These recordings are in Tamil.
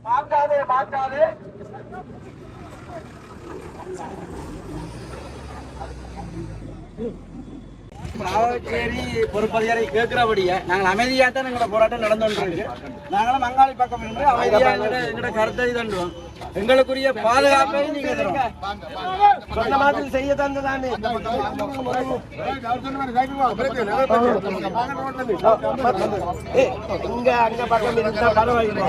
மாற்றாதே மாற்றாதே பாவச்சேரி பொறுப்பதிகாரி கேட்கிறபடியே நாங்கள் அமைதியாக தான் எங்களோட போராட்டம் நடந்துருக்கு. நாங்களும் மங்காளி பக்கம் நின்று அமைதியாக எங்களோட கருத்தை தண்டுவோம். எங்களுக்குரிய பாதுகாப்பை நீங்க சொன்ன மாதிரி செய்ய தந்ததானே. இங்க அங்க பக்கம் இருந்தா பரவாயில்லை.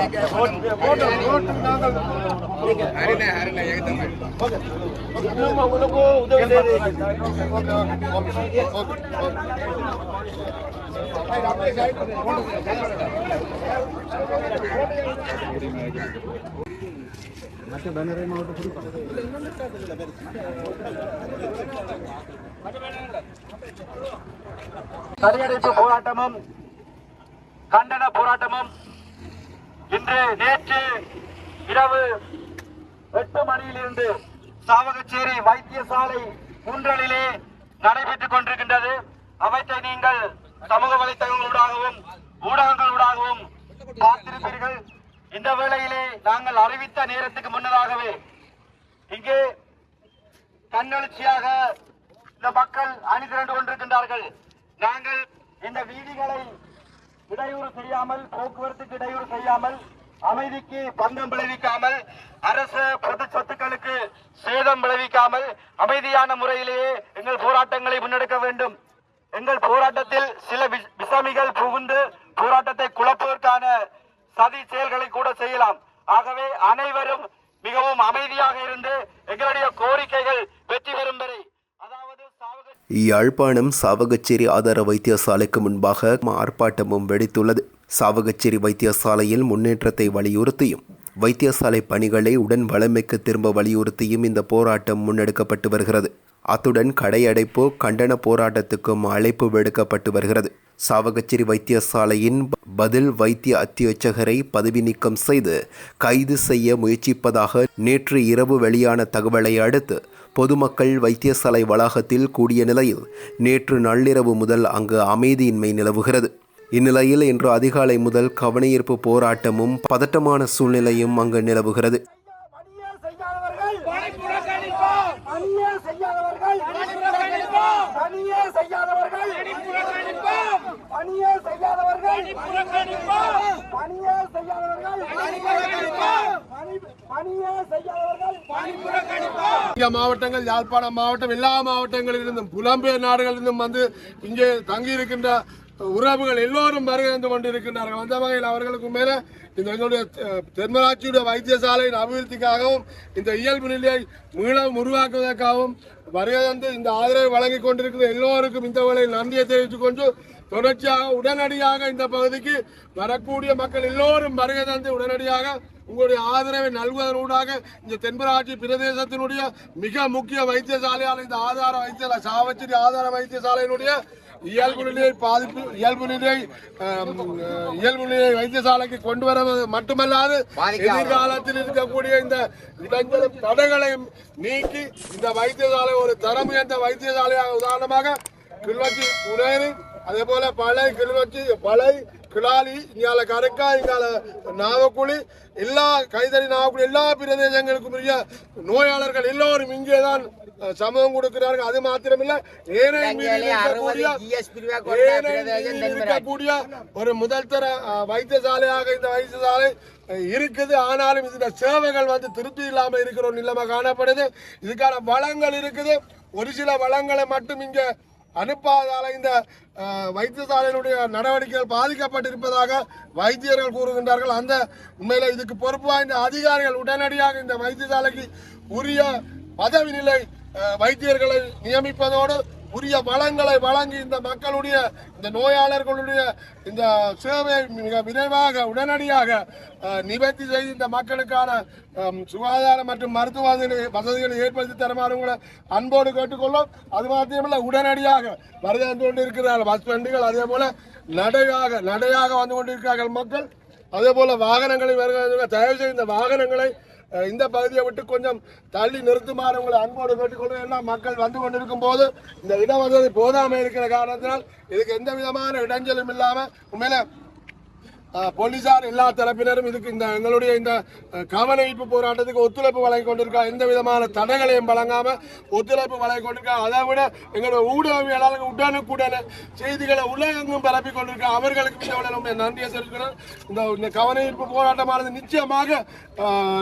உங்களுக்கு உதவி தறியடைப்பு போராட்டமும் கண்டன போராட்டமும் இன்று நேற்று இரவு 8 மணியிலிருந்து சாவகச்சேரி வைத்தியசாலை முன்றலிலே நடைபெற்றுக் கொண்டிருக்கின்றது. அவற்றை நீங்கள் சமூக வலைத்தளங்களூடாகவும் ஊடகங்களூடாகவும் பார்த்திருப்பீர்கள். இந்த வேளையிலே நாங்கள் அறிவித்த நேரத்துக்கு முன்னதாகவே இங்கே தன்னெழுச்சியாக இந்த மக்கள் அணி திரண்டு கொண்டிருக்கின்றார்கள். நாங்கள் இந்த வீதிகளை இடையூறு செய்யாமல், போக்குவரத்துக்கு இடையூறு செய்யாமல், அமைதிக்கு பங்கம் விளைவிக்காமல், அரசு பொது சொத்துக்களுக்கு சேதம் விளைவிக்காமல் அமைதியான முறையிலேயே எங்கள் போராட்டங்களை முன்னெடுக்க வேண்டும். எங்கள் போராட்டத்தில் சில விசமிகள் புகுந்து போராட்டத்தை குழப்பதற்கான சதி செயல்களை கூட செய்யலாம். ஆகவே அனைவரும் மிகவும் அமைதியாக இருந்து எங்களுடைய கோரிக்கைகள் வெற்றி பெறும் வரை, அதாவது யாழ்ப்பாணம் சாவகச்சேரி ஆதார வைத்தியசாலைக்கு முன்பாக ஆர்ப்பாட்டமும் வெடித்துள்ளது. சாவகச்சேரி வைத்தியசாலையில் முன்னேற்றத்தை வலியுறுத்தியும் வைத்தியசாலை பணிகளை உடன் வளமைக்கு திரும்ப வலியுறுத்தியும் இந்த போராட்டம் முன்னெடுக்கப்பட்டு வருகிறது. அத்துடன் கடையடைப்பு கண்டன போராட்டத்துக்கும் அழைப்பு விடுக்கப்பட்டு வருகிறது. சாவகச்சேரி வைத்தியசாலையின் பதில் வைத்திய அத்தியட்சகரை பதவி நீக்கம் செய்து கைது செய்ய முயற்சிப்பதாக நேற்று இரவு வெளியான தகவலை அடுத்து பொதுமக்கள் வைத்தியசாலை வளாகத்தில் கூடிய நிலையில் நேற்று நள்ளிரவு முதல் அங்கு அமைதியின்மை நிலவுகிறது. இந்நிலையில் இன்று அதிகாலை முதல் கவனஈர்ப்பு போராட்டமும் பதட்டமான சூழ்நிலையும் அங்கு நிலவுகிறது. மாவட்டங்கள், யாழ்ப்பாணம் மாவட்டம், எல்லா மாவட்டங்களிலிருந்தும் புலம்பெயர் நாடுகளிலிருந்தும் வந்து இங்கே தங்கியிருக்கின்ற உறவுகள் எல்லோரும் வருகை கொண்டிருக்கின்றார்கள். அந்த வகையில் அவர்களுக்கு மேல இந்த எங்களுடைய தென்மராட்சியுடைய வைத்தியசாலையின் அபிவிருத்திக்காகவும் இந்த இயல்பு நிலையை மீளவும் உருவாக்குவதற்காகவும் வருகை வந்து இந்த ஆதரவை வழங்கி கொண்டிருக்கிற எல்லோருக்கும் இந்த வேளையில் நன்றியை தெரிவித்துக் கொண்டு தொடர்ச்சியாக உடனடியாக இந்த பகுதிக்கு வரக்கூடிய மக்கள் எல்லோரும் வருகை தந்து உடனடியாக உங்களுடைய ஆதரவை நல்குவதனூடாக இந்த தென்பராட்சி பிரதேசத்தினுடைய மிக முக்கிய வைத்தியசாலையான இந்த ஆதார வைத்தியசாலை சாவச்சேரி ஆதார வைத்தியசாலையினுடைய இயல்பு நிலை வைத்தியசாலைக்கு கொண்டு வர மட்டுமல்லாது எதிர்காலத்தில் இருக்கக்கூடிய இந்த இடைஞ்சலும் தடைகளையும் நீக்கி இந்த வைத்தியசாலை ஒரு தரம் உயர்ந்த வைத்தியசாலையாக, உதாரணமாக கிளிநொச்சி உணவு, அதே போல பழை கிளிநொச்சி பழை கிளாலி, இங்கால கருக்கா, இங்கால நாவக்குழி, எல்லா கைதறி நாவக்குழி எல்லா பிரதேசங்களுக்கும் உரிய நோயாளர்கள் எல்லோரும் இங்கேதான் சமூகம் கொடுக்கிறார்கள். அது மாத்திரமில்ல இருக்கக்கூடிய ஒரு முதல் தர வைத்தியசாலையாக இந்த வைத்தியசாலை இருக்குது. ஆனாலும் இந்த சேவைகள் வந்து திருப்தி இல்லாமல் இருக்கிற ஒரு நிலைமை காணப்படுது. இதுக்கான வளங்கள் இருக்குது. ஒரு சில வளங்களை மட்டும் இங்க அனுப்பாதால இந்த வைத்தியசாலையினுடைய நடவடிக்கைகள் பாதிக்கப்பட்டிருப்பதாக வைத்தியர்கள் கூறுகின்றார்கள். அந்த உண்மையில இதுக்கு பொறுப்பு வாய்ந்த அதிகாரிகள் உடனடியாக இந்த வைத்தியசாலைக்கு உரிய பதவி நிலை வைத்தியர்களை நியமிப்பதோடு உரிய வளங்களை வழங்கி இந்த மக்களுடைய இந்த நோயாளர்களுடைய இந்த சேவையை மிக விரைவாக உடனடியாக நிவர்த்தி செய்து இந்த மக்களுக்கான சுகாதார மற்றும் மருத்துவ வசதிகளை ஏற்படுத்தி தருமாறு உங்களை அன்போடு கேட்டுக்கொள்ளும். அது மாத்திரமல்ல, உடனடியாக வருகை வந்து கொண்டிருக்கிறார்கள் பஸ் வண்டிகள், அதே போல நடையாக வந்து கொண்டிருக்கிறார்கள் மக்கள். அதே போல வாகனங்களை வருகிற தயவு செய்து இந்த வாகனங்களை இந்த பகுதியை விட்டு கொஞ்சம் தள்ளி நிறுத்துமாறு உங்களை அன்போடு கேட்டுக்கொள்ளும். எல்லாம் மக்கள் வந்து கொண்டிருக்கும் போது இந்த இட வசதி போதாமல் இருக்கிற காரணத்தினால் இதுக்கு எந்த விதமான இடைஞ்சலும் இல்லாமல் உண்மையில போலீசார் எல்லா தரப்பினரும் இதுக்கு இந்த எங்களுடைய இந்த கவனஈர்ப்பு போராட்டத்துக்கு ஒத்துழைப்பு வழங்கி கொண்டிருக்கா. எந்த விதமான தடைகளையும் வழங்காம ஒத்துழைப்பு வழங்கி கொண்டிருக்கா. அதை விட எங்களுடைய ஊடகவியலாளர்கள் உடனுக்குடனே செய்திகளை உலகெங்கும் பரப்பி கொண்டிருக்கா. அவர்களுக்கு நன்றியை தெரிவிக்கிறேன். இந்த கவனஈர்ப்பு போராட்டமானது நிச்சயமாக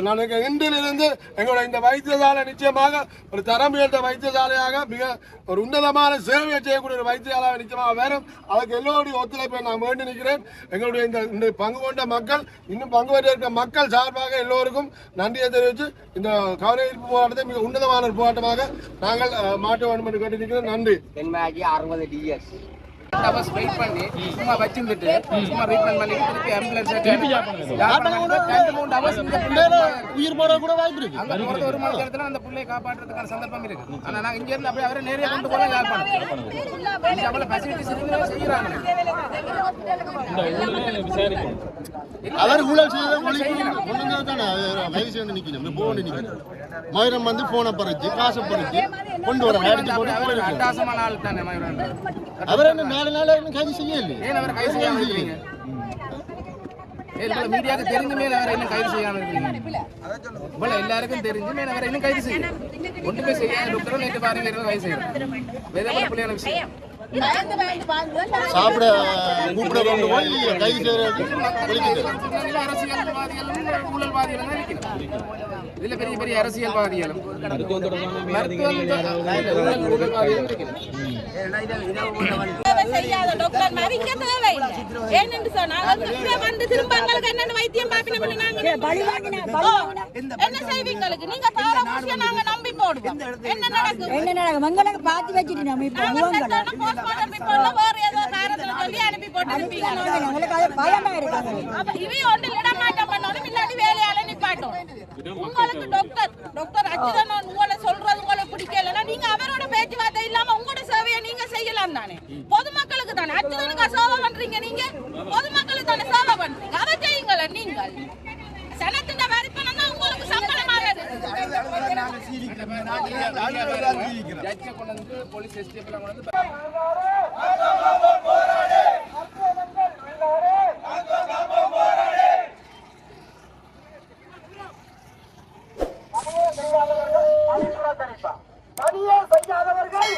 நான் இன்றிலிருந்து எங்களுடைய இந்த வைத்தியசாலை நிச்சயமாக ஒரு தரம் உயர்ந்த வைத்தியசாலையாக மிக ஒரு உன்னதமான சேவையை செய்யக்கூடிய ஒரு வைத்தியசாலை நிச்சயமாக வேறும். அதுக்கு எல்லோருடைய ஒத்துழைப்பை நான் வேண்டி நிற்கிறேன். எங்களுடைய இந்த பங்கு கொண்ட மக்கள் இன்னும் பங்கு பெற்ற மக்கள் சார்பாக எல்லோருக்கும் நன்றியை தெரிவித்து இந்த கவனஈர்ப்பு போராட்டத்தை மிக உன்னதமான ஒரு போராட்டமாக நாங்கள் மாற்ற வேண்டும் என்று கேட்டிருக்கிறோம். நன்றி. 60 DS அவர்ஸ் வெயிட் பண்ணி சும்மா வச்சிருந்துட்டு சும்மா வெயிட் பண்ணி திருப்பி ஆம்புலன்ஸ் உயிர் போற கூட வாய்ப்பு இருக்கு. அங்க போறது ஒரு மணி நேரத்துல அந்த புள்ளையை காப்பாற்றுறதுக்கான சந்தர்ப்பம் இருக்கு. ஆனா நாங்க இங்க இருந்து அப்படியே அவரை நேரே கொண்டு போல யாழ்ப்பாணம் அவ்வளவு ஃபெசிலிட்டிஸ் செய்யறாங்க. அவர் ஊழல் செய்யறதானே வயசு வந்து நிக்கணும் போன் நிக்கணும் மயூரம் வந்து போனை பறிச்சு காசை பறிச்சு கொண்டு வர அட்டாசமான ஆள் தானே மயூரம். அவர் என்ன 4 நாள் கைது செய்யல. ஏன் அவர் கைது செய்யாம இருக்கீங்க? மீடியாவுக்கு தெரிஞ்ச மேல அவரை இன்னும் கைது செய்யாம இருக்கீங்க? போல எல்லாருக்கும் தெரிஞ்சு மேல அவரை இன்னும் கைது செய்ய ஒன்றுமே செய்ய டாக்டர் நேற்று பாருங்க கைது செய்யணும். வேதமான பிள்ளையான விஷயம் சாப்பிட கூப்பிட கொண்டு போய் கைது செய்யறது அரசியல்வாதிகளும் ஊழல்வாதிகளும் தான் இருக்கிறோம். இதுல பெரிய பெரிய அரசியல்வாதிகளும் செய்யாத டாக்டர் மாதிரி இங்க தேவையில்லை. ஏன்னு சொன்னாங்க வந்து திரும்ப எங்களுக்கு என்னென்ன வைத்தியம் பாப்பின என்ன செய்வீங்களுக்கு நீங்க தார விஷயம் நாங்க நம்பி போடுவோம். என்ன நடக்கும் மங்களுக்கு பார்த்து வச்சுட்டு நம்ம இப்ப போஸ்ட்மார்ட்டம் ரிப்போர்ட்ல வேற ஏதோ காரணத்துல சொல்லி அனுப்பி போட்டுருப்பீங்க. எங்களுக்கு அது பயமா இருக்காங்க. அப்ப இவை ஒன்று இடமாட்டம் பண்ணணும் இல்லாட்டி வேலையால நிப்பாட்டும். உங்களுக்கு டாக்டர் அச்சுதான் நான் உங்களை சொல்றது உங்களுக்கு பிடிக்கலன்னா நீங்க அவரோட பேச்சுவார்த்தை இல்லாம உங்களோட சேவையை நீங்க செய்யலாம் தானே. பொதுமக்களுக்கு தானே அச்சுதனுக்கு சேவை பண்றீங்க. நீங்க பொதுமக்களுக்கு தானே சேவை பண்றீங்க. அதை செய்யுங்கள. நீங்கள் சனத்தின் வரிப்பணம் தான் உங்களுக்கு சம்பளமாகாது. போலீஸ் எஸ்டிஎஃப்ல கொண்டு பணியே செய்யாதவர்கள்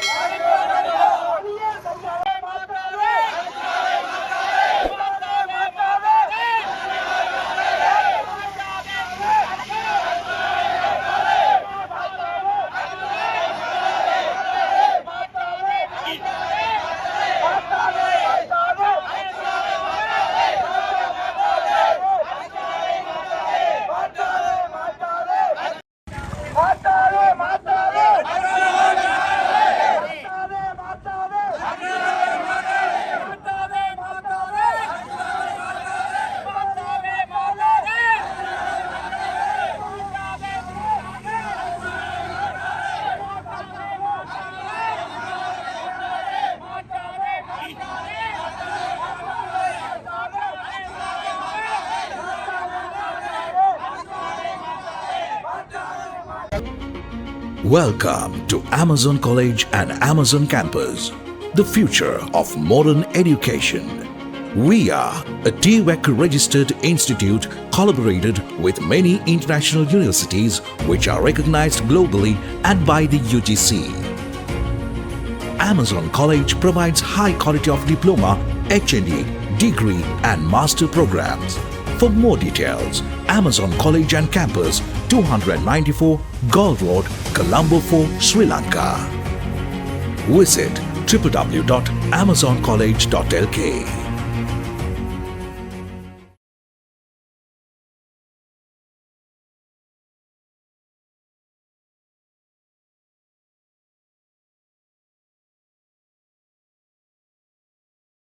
Welcome to Amazon College and Amazon Campus, the future of modern education. We are a TVEC registered institute collaborated with many international universities which are recognized globally and by the UGC. Amazon College provides high quality of diploma, HND, degree and master programs. For more details, Amazon College and Campus, 294 Gall Road, Colombo 4, Sri Lanka. Visit www.amazoncollege.lk.